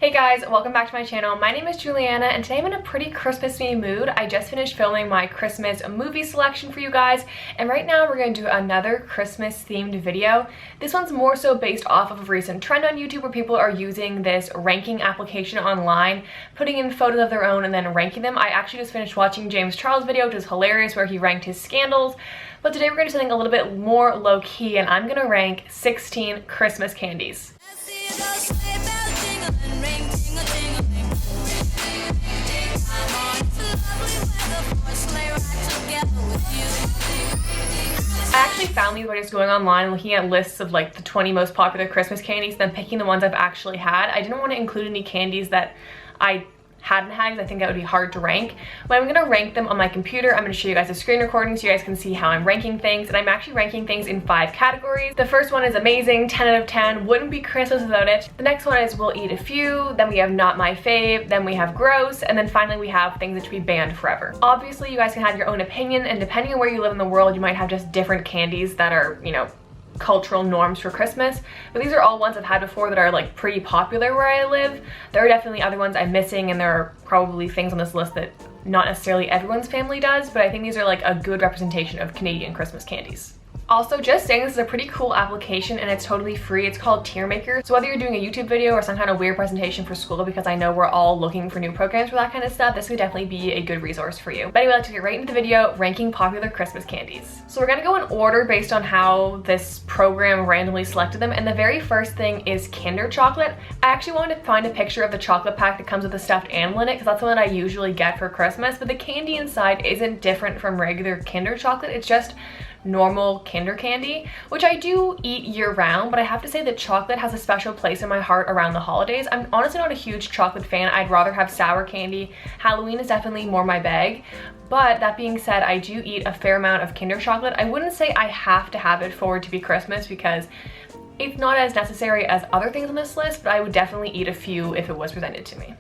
Hey guys, welcome back to my channel. My name is Juliana and today I'm in a pretty Christmassy mood. I just finished filming my Christmas movie selection for you guys, and right now we're going to do another Christmas themed video. This one's more so based off of a recent trend on YouTube where people are using this ranking application online, putting in photos of their own and then ranking them. I actually just finished watching James Charles' video, which is hilarious, where he ranked his scandals. But today we're going to do something a little bit more low-key, and I'm going to rank 16 Christmas candies. I actually found these by just going online and looking at lists of like the 20 most popular Christmas candies, then picking the ones I've actually had. I didn't want to include any candies that I hadn't had because I think that would be hard to rank. But I'm going to rank them on my computer. I'm going to show you guys a screen recording so you guys can see how I'm ranking things, and I'm actually ranking things in 5 categories. The first one is amazing, 10 out of 10, wouldn't be Christmas without it. The next one is we'll eat a few, then we have not my fave, then we have gross, and then finally we have things that should be banned forever. Obviously you guys can have your own opinion, and depending on where you live in the world you might have just different candies that are, you know, cultural norms for Christmas, but these are all ones I've had before that are like pretty popular where I live. There are definitely other ones I'm missing, and there are probably things on this list that not necessarily everyone's family does, but I think these are like a good representation of Canadian Christmas candies. Also, just saying, this is a pretty cool application and it's totally free. It's called Tiermaker. So whether you're doing a YouTube video or some kind of weird presentation for school, because I know we're all looking for new programs for that kind of stuff, this would definitely be a good resource for you. But anyway, let's get right into the video, ranking popular Christmas candies. So we're gonna go in order based on how this program randomly selected them, and the very first thing is Kinder Chocolate. I actually wanted to find a picture of the chocolate pack that comes with a stuffed animal in it, because that's the one that I usually get for Christmas, but the candy inside isn't different from regular Kinder Chocolate. It's just normal Kinder candy, which I do eat year round, but I have to say that chocolate has a special place in my heart around the holidays. I'm honestly not a huge chocolate fan. I'd rather have sour candy. Halloween is definitely more my bag, but that being said, I do eat a fair amount of Kinder Chocolate. I wouldn't say I have to have it for it to be Christmas, because it's not as necessary as other things on this list, but I would definitely eat a few if it was presented to me.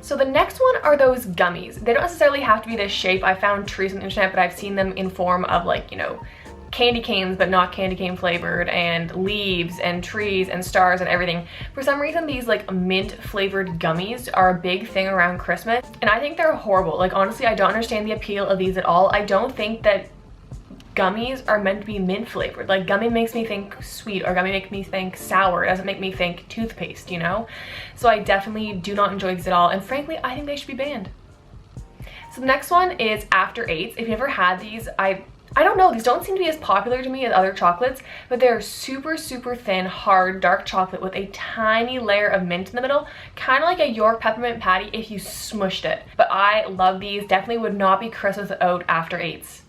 So the next one are those gummies. They don't necessarily have to be this shape. I found trees on the internet, but I've seen them in form of like, you know, candy canes, but not candy cane flavored, and leaves and trees and stars and everything. For some reason, these like mint flavored gummies are a big thing around Christmas, and I think they're horrible. Like, honestly, I don't understand the appeal of these at all. I don't think that gummies are meant to be mint flavored. Like, gummy makes me think sweet, or gummy makes me think sour. It doesn't make me think toothpaste, you know? So I definitely do not enjoy these at all, and frankly, I think they should be banned. So the next one is After Eights. If you ever had these, I don't know, these don't seem to be as popular to me as other chocolates, but they're super, super thin, hard, dark chocolate with a tiny layer of mint in the middle, kind of like a York peppermint patty if you smushed it. But I love these. Definitely would not be Christmas without After Eights.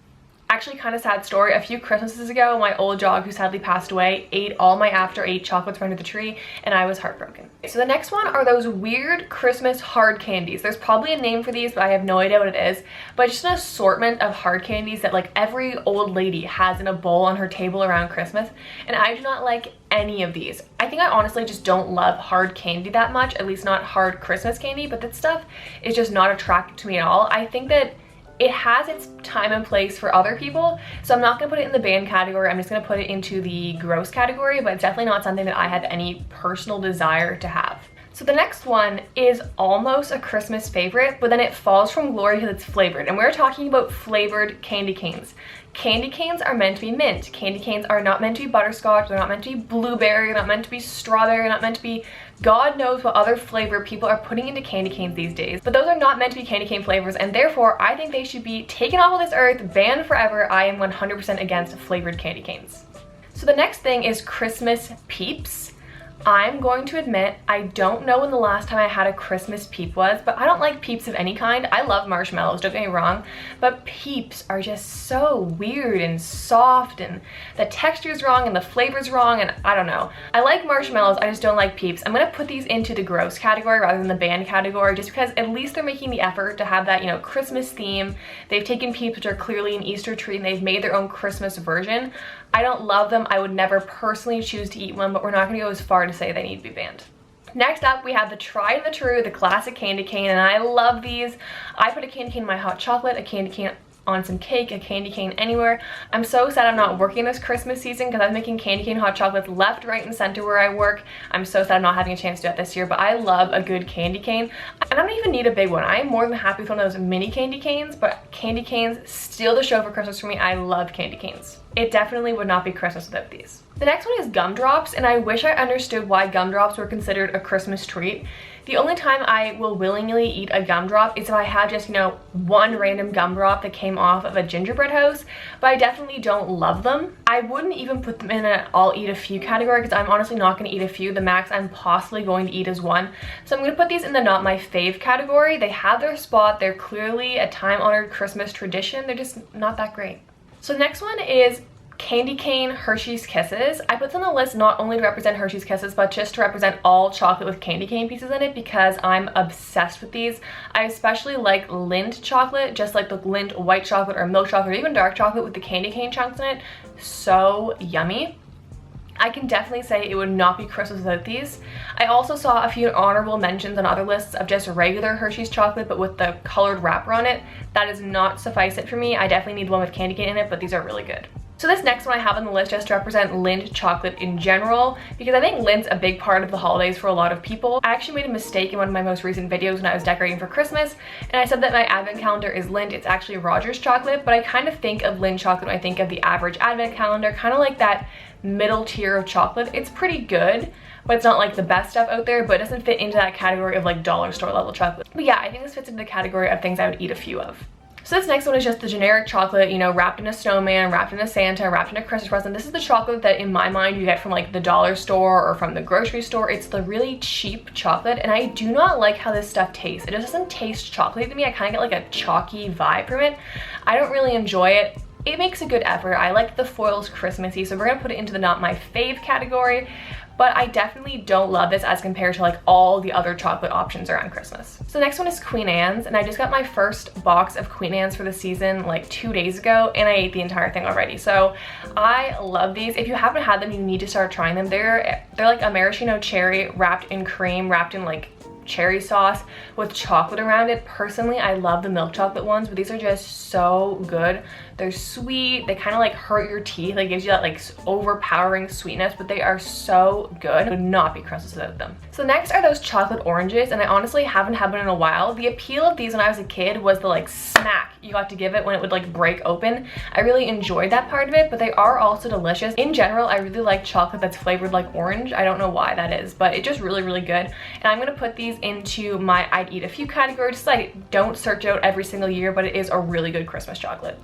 Actually, kind of sad story, a few Christmases ago, my old dog, who sadly passed away, ate all my After Eight chocolates from under the tree, and I was heartbroken. So the next one are those weird Christmas hard candies. There's probably a name for these, but I have no idea what it is. But just an assortment of hard candies that like every old lady has in a bowl on her table around Christmas, and I do not like any of these. I think I honestly just don't love hard candy that much, at least not hard Christmas candy, but that stuff is just not attractive to me at all. I think that it has its time and place for other people, so I'm not gonna put it in the banned category. I'm just gonna put it into the gross category, but it's definitely not something that I have any personal desire to have. So the next one is almost a Christmas favorite, but then it falls from glory because it's flavored, and we're talking about flavored candy canes. Candy canes are meant to be mint. Candy canes are not meant to be butterscotch, they're not meant to be blueberry, they're not meant to be strawberry, they're not meant to be God knows what other flavor people are putting into candy canes these days. But those are not meant to be candy cane flavors, and therefore I think they should be taken off of this earth, banned forever. I am 100% against flavored candy canes. So the next thing is Christmas Peeps. I'm going to admit, I don't know when the last time I had a Christmas Peep was, but I don't like Peeps of any kind. I love marshmallows, don't get me wrong, but Peeps are just so weird and soft, and the texture's wrong and the flavor's wrong, and I don't know. I like marshmallows, I just don't like Peeps. I'm gonna put these into the gross category rather than the banned category, just because at least they're making the effort to have that, you know, Christmas theme. They've taken Peeps, which are clearly an Easter treat, and they've made their own Christmas version. I don't love them. I would never personally choose to eat one, but we're not gonna go as far to say they need to be banned. Next up, we have the tried and the true, the classic candy cane, and I love these. I put a candy cane in my hot chocolate, a candy cane on some cake, a candy cane, anywhere. I'm so sad I'm not working this Christmas season because I'm making candy cane hot chocolates left, right, and center where I work. I'm so sad I'm not having a chance to do that this year, but I love a good candy cane. I don't even need a big one. I am more than happy with one of those mini candy canes, but candy canes steal the show for Christmas for me. I love candy canes. It definitely would not be Christmas without these. The next one is gumdrops, and I wish I understood why gumdrops were considered a Christmas treat. The only time I will willingly eat a gumdrop is if I have just, you know, one random gumdrop that came off of a gingerbread house, but I definitely don't love them. I wouldn't even put them in an I'll eat a few category because I'm honestly not going to eat a few. The max I'm possibly going to eat is one. So I'm going to put these in the not my fave category. They have their spot. They're clearly a time-honored Christmas tradition. They're just not that great. So the next one is candy cane Hershey's Kisses. I put them on the list not only to represent Hershey's Kisses, but just to represent all chocolate with candy cane pieces in it because I'm obsessed with these. I especially like Lint Chocolate, just like the Lint white chocolate or milk chocolate or even dark chocolate with the candy cane chunks in it. So yummy. I can definitely say it would not be Christmas without these. I also saw a few honorable mentions on other lists of just regular Hershey's chocolate but with the colored wrapper on it. That does not suffice it for me. I definitely need one with candy cane in it, but these are really good. So this next one I have on the list just to represent Lint chocolate in general because I think Lint's a big part of the holidays for a lot of people. I actually made a mistake in one of my most recent videos when I was decorating for Christmas and I said that my advent calendar is Lint. It's actually Rogers chocolate, but I kind of think of Lint chocolate when I think of the average advent calendar, kind of like that middle tier of chocolate. It's pretty good, but it's not like the best stuff out there, but it doesn't fit into that category of like dollar store level chocolate. But yeah, I think this fits into the category of things I would eat a few of. So this next one is just the generic chocolate, you know, wrapped in a snowman, wrapped in a Santa, wrapped in a Christmas present. This is the chocolate that in my mind you get from like the dollar store or from the grocery store. It's the really cheap chocolate and I do not like how this stuff tastes. It just doesn't taste chocolatey to me. I kind of get like a chalky vibe from it. I don't really enjoy it. It makes a good effort. I like the foils Christmassy, so we're gonna put it into the not my fave category. But I definitely don't love this as compared to like all the other chocolate options around Christmas. So the next one is Queen Anne's, and I just got my first box of Queen Anne's for the season like 2 days ago, and I ate the entire thing already. So I love these. If you haven't had them, you need to start trying them. They're like a maraschino cherry wrapped in cream, wrapped in like cherry sauce with chocolate around it. Personally, I love the milk chocolate ones, but these are just so good. They're sweet. They kind of like hurt your teeth. Like gives you that like overpowering sweetness, but they are so good. It would not be Christmas without them. So next are those chocolate oranges, and I honestly haven't had one in a while. The appeal of these when I was a kid was the like smack you got to give it when it would like break open. I really enjoyed that part of it, but they are also delicious. In general, I really like chocolate that's flavored like orange. I don't know why that is, but it's just really, really good. And I'm gonna put these into my I'd eat a few category. Just like don't search out every single year, but it is a really good Christmas chocolate.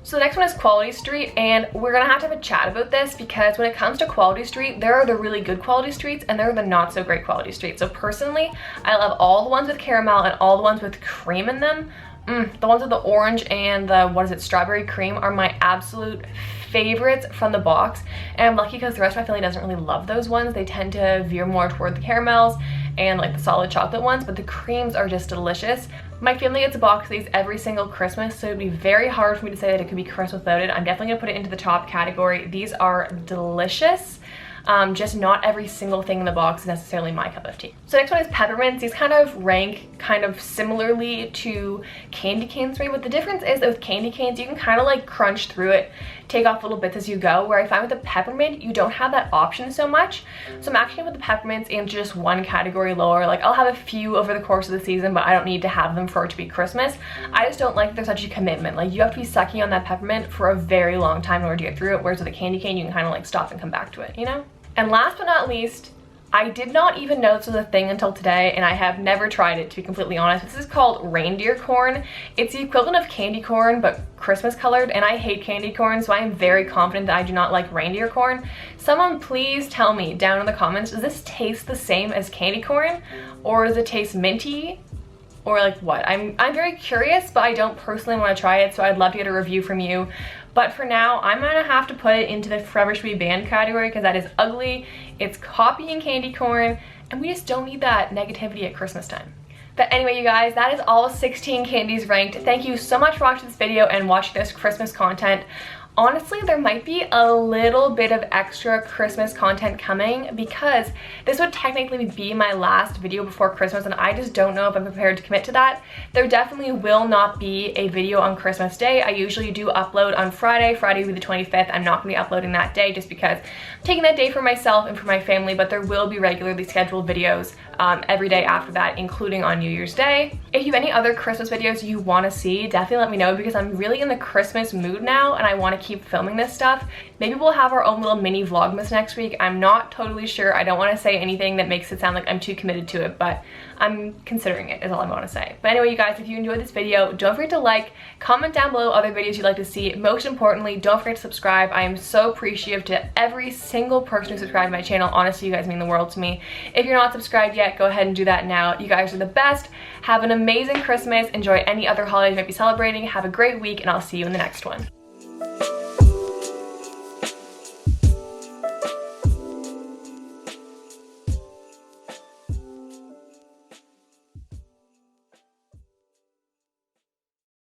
So the next one is Quality Street, and we're gonna have to have a chat about this because when it comes to Quality Street, there are the really good quality streets and there are the not so great quality streets. So personally, I love all the ones with caramel and all the ones with cream in them. The ones with the orange and the, what is it, strawberry cream are my absolute favorites from the box. And I'm lucky because the rest of my family doesn't really love those ones. They tend to veer more toward the caramels and like the solid chocolate ones, but the creams are just delicious. My family gets a box of these every single Christmas, so it'd be very hard for me to say that it could be Christmas without it. I'm definitely gonna put it into the top category. These are delicious. Just not every single thing in the box is necessarily my cup of tea. So next one is Peppermints. These kind of rank kind of similarly to candy canes for me, but the difference is that with candy canes, you can kind of like crunch through it, take off little bits as you go, where I find with the peppermint, you don't have that option so much. So I'm actually gonna put the peppermints into just one category lower. Like I'll have a few over the course of the season, but I don't need to have them for it to be Christmas. I just don't like that there's such a commitment. Like you have to be sucking on that peppermint for a very long time in order to get through it, whereas with a candy cane, you can kind of like stop and come back to it, you know? And last but not least, I did not even know this was a thing until today, and I have never tried it, to be completely honest. This is called Reindeer Corn. It's the equivalent of candy corn, but Christmas colored, and I hate candy corn, so I am very confident that I do not like reindeer corn. Someone please tell me down in the comments, does this taste the same as candy corn? Or does it taste minty? Or like what? I'm very curious, but I don't personally want to try it, so I'd love to get a review from you. But for now, I'm gonna have to put it into the Forever Should Be Banned category because that is ugly, it's copying candy corn, and we just don't need that negativity at Christmas time. But anyway, you guys, that is all 16 candies ranked. Thank you so much for watching this video and watching this Christmas content. Honestly, there might be a little bit of extra Christmas content coming because this would technically be my last video before Christmas, and I just don't know if I'm prepared to commit to that. There definitely will not be a video on Christmas Day. I usually do upload on Friday. Friday will be the 25th. I'm not going to be uploading that day just because I'm taking that day for myself and for my family, but there will be regularly scheduled videos every day after that, including on New Year's Day. If you have any other Christmas videos you want to see, definitely let me know because I'm really in the Christmas mood now and I want to keep filming this stuff. Maybe we'll have our own little mini vlogmas next week. I'm not totally sure. I don't want to say anything that makes it sound like I'm too committed to it, but I'm considering it is all I want to say. But anyway, you guys, if you enjoyed this video, don't forget to like, comment down below other videos you'd like to see. Most importantly, don't forget to subscribe. I am so appreciative to every single person who subscribed to my channel. Honestly, you guys mean the world to me. If you're not subscribed yet, go ahead and do that now. You guys are the best. Have an amazing Christmas. Enjoy any other holidays you might be celebrating. Have a great week, and I'll see you in the next one.